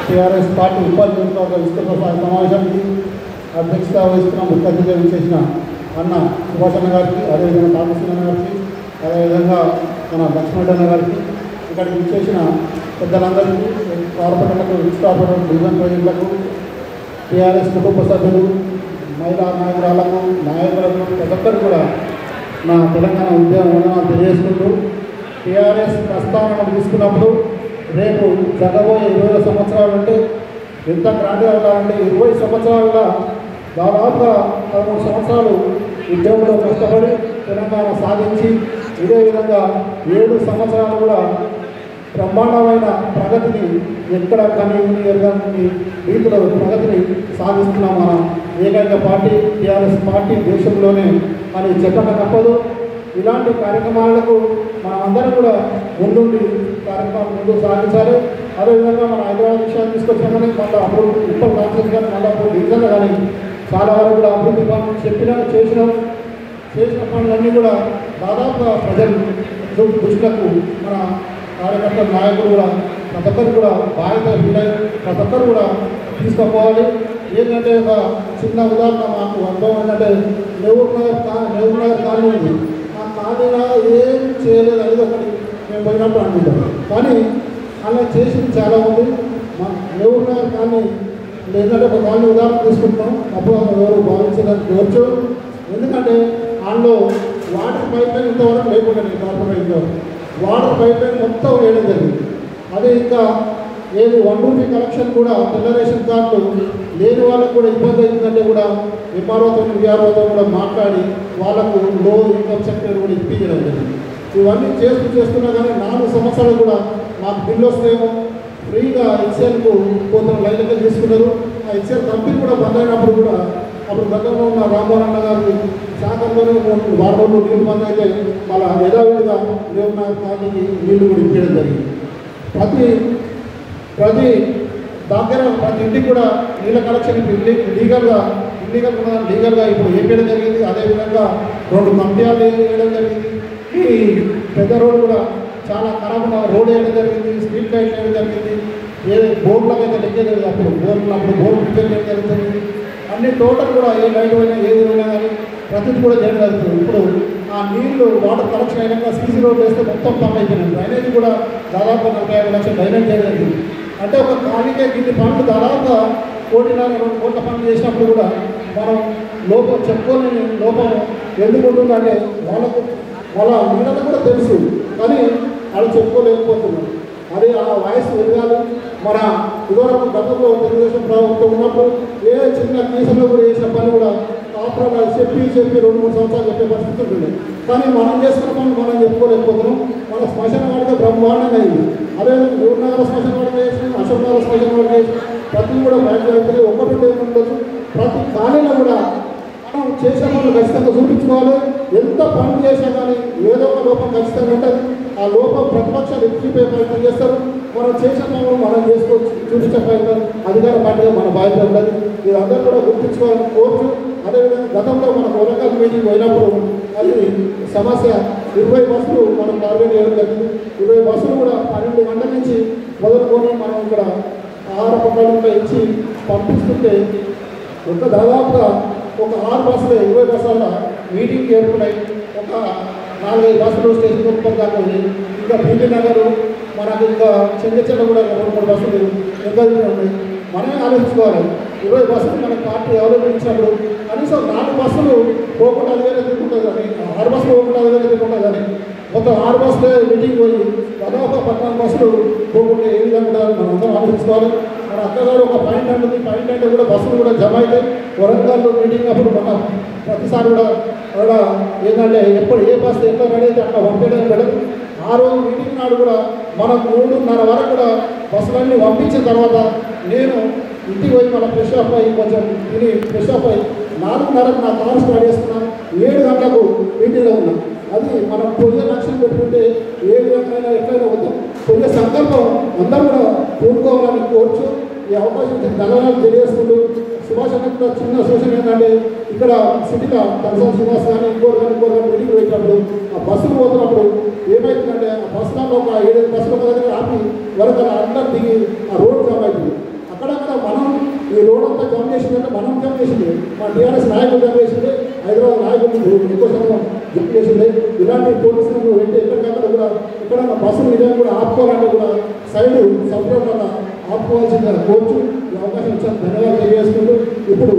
TRS party ఉపాధ్యక్షులుగా విస్తృత సమావేశానికి అధ్యక్షత వహిస్తున్న ముఖ్య అతిథిగా విచ్చేసిన అన్న సుభాష్ అన్న గారికి, అదేవిధంగా కాకృష్ణ అన్న గారికి, అదేవిధంగా మన లక్ష్మణ గారికి, ఇక్కడికి విచ్చేసిన పెద్దలందరికీ, కార్పొరేటర్లకు, ఎక్స్ట్రాపరేటర్, డివిజన్ ప్రజలకు, టీఆర్ఎస్ కుటుంబ సభ్యులు, మహిళా నాయకురాలకు, నాయకులకు, ప్రతి ఒక్కరు కూడా నా తెలంగాణ ఉద్యమ వందనాలు తెలియజేసుకుంటూ, టీఆర్ఎస్ ప్రస్థానం తీసుకున్నప్పుడు రేపు జరగబోయే 20 సంవత్సరాలు అంటే ఎంత గ్రాండ్గా ఉండాలంటే 20 సంవత్సరాలుగా దాదాపుగా 13 సంవత్సరాలు ఉద్యోగంలో కష్టపడి తెలంగాణ సాధించి, ఇదే విధంగా 7 సంవత్సరాలు కూడా బ్రహ్మాండమైన ప్రగతిని ఎక్కడ కానీ ఎరగని రీతిలో ప్రగతిని సాధిస్తున్నాం. మన ఏకైక పార్టీ టీఆర్ఎస్ పార్టీ దేశంలోనే అని చెప్పక తప్పదు. ఇలాంటి కార్యక్రమాలకు మనమందరం కూడా ముందుండి కార్యక్రమాలు ముందుకు సాగించాలి. అదేవిధంగా మన హైదరాబాద్ విషయాన్ని తీసుకొచ్చామని మళ్ళీ అభివృద్ధి ఉప్పల్ కాన్సెప్ట్ కానీ మళ్ళీ డివిజన్లు కానీ చాలా వరకు కూడా అభివృద్ధి పనులు చేసిన పనులన్నీ కూడా దాదాపుగా ప్రజలు దృష్టిలకు మన కార్యకర్తల నాయకులు కూడా ప్రతి ఒక్కరు కూడా బాధ్యత ఫీలై ప్రతి ఒక్కరు కూడా తీసుకుపోవాలి. ఏంటంటే ఒక చిన్న ఉదాహరణ మాకు అనుభవం ఏంటంటే నెహ్రూ నగర్ కాలనీ ఉంది. ఆ కాలనీలో ఏం చేయలేదు అనేది ఒకటి మేము పోయినప్పుడు అనుకుంటాం. కానీ అలా చేసింది చాలా ఉంది. మా నెహ్రూ నగర్ కాలనీ లేదంటే ఒక కాలనీ ఉదాహరణ తీసుకుంటాం. అప్పుడు ఎవరు భావించడానికి కోర్చు. ఎందుకంటే అందులో వాటర్ పైప్ లైన్ ఇంతవరకు లేకుండా కార్పొరేట్లో వాటర్ పైప్ లైన్ మొత్తం వేయడం జరిగింది. అదే ఇంకా ఏది 1 రూపీ కలెక్షన్ కూడా తెల్ల రేషన్ కార్డులు లేని వాళ్ళకు కూడా ఇబ్బంది అవుతుందంటే కూడా ఎంఆర్ఓతో విఆర్ఓతో కూడా మాట్లాడి వాళ్ళకు లో ఇన్కమ్ సెక్టర్ కూడా ఇప్పించడం జరిగింది. ఇవన్నీ చేస్తున్నా కానీ 4 సంవత్సరాలు కూడా మాకు బిల్లు వస్తేమో ఫ్రీగా హెచ్ఎల్కు కొంత లైన్లకి తీసుకున్నారు. ఆ హెచ్ఎల్ కంపెనీ కూడా బంద్ అయినప్పుడు కూడా అప్పుడు గతంలో ఉన్న రామ్మోహన్ అన్న గారి శాఖల్లోనే వారంలో నీళ్ళు బంద్ అయితే మళ్ళీ యథావిధిగా దేవున్న కాలనీకి నీళ్లు కూడా ఇప్పించడం జరిగింది. ప్రతి దగ్గర ప్రతి ఇంటికి కూడా నీళ్ళ కలెక్షన్ లీగల్గా ఇప్పుడు వేయడం జరిగింది. అదేవిధంగా 2 కమిటీలు వేయడం జరిగింది. ఈ పెద్ద రోడ్డు కూడా చాలా ఖరాబ్ ఉన్న రోడ్ వేయడం జరిగింది. స్ట్రీట్ లైట్ వేయడం జరిగింది. ఏది బోర్డులకు అయితే లెక్కేది అప్పుడు బోర్డు రిపేర్ చేయడం జరుగుతుంది. అన్ని టోటల్ కూడా ఏ లైట్ అయినా ఏది అయినా కానీ ప్రతిదీ కూడా చేయడం జరుగుతుంది. ఇప్పుడు ఆ నీళ్లు వాటర్ కలెక్షన్ అయినాక సీసీ రోడ్లు వేస్తే మొత్తం పనులు అయిపోయినాయి. డ్రైనేజ్ కూడా దాదాపు 45 లక్షలు డ్రైనేజ్ చేయడం జరిగింది. అంటే ఒక కాలనీకే గిన్ని పనులు దాదాపుగా 1.5-2 కోట్ల పనులు చేసినప్పుడు కూడా మనం లోపం చెప్పుకోలేని లోపం ఎందుకు ఉంటుందంటే వాళ్ళ నీళ్ళకు కూడా తెలుసు, కానీ వాళ్ళు చెప్పుకోలేకపోతున్నారు. అది ఆ వయసు ఎదగాలి. మన ఇదివరకు గతంలో తెలుగుదేశం ప్రభుత్వం ఉన్నప్పుడు ఏ చిన్న కేసులో కూడా చేసిన పని కూడా కాపురాలు చెప్పి 2-3 సంవత్సరాలు చెప్పే పరిస్థితి ఉంటుంది. కానీ మనం చేసుకున్న పనులు మనం చెప్పుకోలేకపోతున్నాం. మన శ్మశాన వాడిగా బ్రహ్మాండంగా అయింది. అదేవిధంగా నగర శ్మశాన వాడిగా చేసిన, అశోక్ నగర శ్మశాన వాడిగా చేసిన ప్రతి కూడా బయట వెళ్తే ఒకటి ఉండొచ్చు. ప్రతి ఖాళీలో కూడా మనం చేసే పనులు ఖచ్చితంగా చూపించుకోవాలి. ఎంత పనులు చేసినా కానీ ఏదో ఒక లోపం ఖచ్చితంగా ఉంటుంది. ఆ లోపం ప్రతిపక్షాలు ఎత్తిపోయే ప్రయత్నం చేస్తారు. మనం చేసే పనులు మనం చేసుకోవచ్చు, చూపించే ప్రయత్నం అధికార పార్టీగా మన బాధ్యత ఉండదు. ఇది అందరూ కూడా గుర్తించుకోవాలని కోరుచు. అదేవిధంగా గతంలో మన వరంగల్ మీటింగ్ పోయినప్పుడు అది సమస్య 20 బస్సులు మనం టార్గెట్ చేయడం జరిగింది. 20 బస్సులు కూడా 12 గంటల నుంచి మొదలుకొని మనం ఇక్కడ ఆహార పట్టాలు ఇచ్చి పంపిస్తుంటే దాదాపుగా ఒక 6 బస్సులు 20 బస్సుల మీటింగ్కి ఏర్పడాయి. ఒక 4-5 బస్సులు స్టేషన్ ఉత్పత్తి దాకా ఉంది. ఇంకా బీబీ నగర్ మనకు ఇంకా చెంగచెల్ల కూడా 2-3 బస్సులు ఇంకా ఉన్నాయి. మనమే ఆలోచించుకోవాలి. 20 బస్సులు మన పార్టీ అవైలబుల్ ఇచ్చినప్పుడు కనీసం 4 బస్సులు పోకుండా అది వేరే తిరుగుతుంది కానీ 6 బస్సులు పోకుండా అది వేరే తిరుగుతుంది కానీ మొత్తం 6 బస్సులే మీటింగ్ పోయి దాదాపు 14 బస్సులు పోకుండా ఏ విధంగా మనం అందరం ఆలోచించుకోవాలి. మన అక్కగారు ఒక పాయింట్ అంటుంది. పాయింట్ అంటే కూడా బస్సులు కూడా జమ అవుతాయి. వరంగల్ మీటింగ్ అప్పుడు మనం ప్రతిసారి కూడా ఏంటంటే ఎప్పుడు ఏ బస్సు ఎట్లా రెడీ అయితే అట్లా పంపించడం పెడదు. ఆ రోజు మీటింగ్ నాడు కూడా మనం 3:30 వరకు కూడా బస్సులన్నీ పంపించిన తర్వాత నేను ఇంటికి పోయి మన ఫ్రెష్ అప్ అయ్యి కొంచెం తిని ఫ్రెష్ అప్ అయ్యి 4:30కు నా కారు స్టార్ట్ చేస్తున్నాను. 7 గంటలకు మీటింగ్లో ఉన్నాం. అది మనం పొయ్యే లక్ష్యం పెట్టుకుంటే ఏ విధంగా ఎట్లయినా వద్దాం. పొయ్యే సంకల్పం అందరూ కూడా పూనుకోవాలని కోర్చు. ఈ అవకాశం ధన్యవాదాలు తెలియజేసుకుంటూ సుభాష్ అన్న కూడా చిన్న సూచన ఏంటంటే ఇక్కడ సిటీలో తలసాల శ్రీనివాస్ కానీ ఇంకోరు మీటింగ్ పెట్టినప్పుడు ఆ బస్సులు పోతున్నప్పుడు ఏమైతుందంటే ఆ బస్సులలో ఒక 7 బస్సుల దగ్గర ఆపి వరకు అందరూ దిగి ఆ రోడ్డు జామ్ అవుతుంది. ఈ రోడ్ అంతా జామ్ చేసిందంటే మనం జామ్ చేసింది, మా టీఆర్ఎస్ నాయకులు జామ్ చేసింది, హైదరాబాద్ నాయకులు ఎక్కువ సమయం జామ్ చేసింది. ఇలాంటి పోలీసులను పెట్టి ఎక్కడికక్కడ కూడా ఎక్కడన్నా బస్సులు నిజంగా కూడా ఆపుకోవాలంటే కూడా సైడ్ సపోర్ట్ వల్ల ఆపుకోవాల్సిందిగా కోర్చు ఈ అవకాశం ఇచ్చాను. ధన్యవాదాలు తెలియజేసుకుంటూ ఇప్పుడు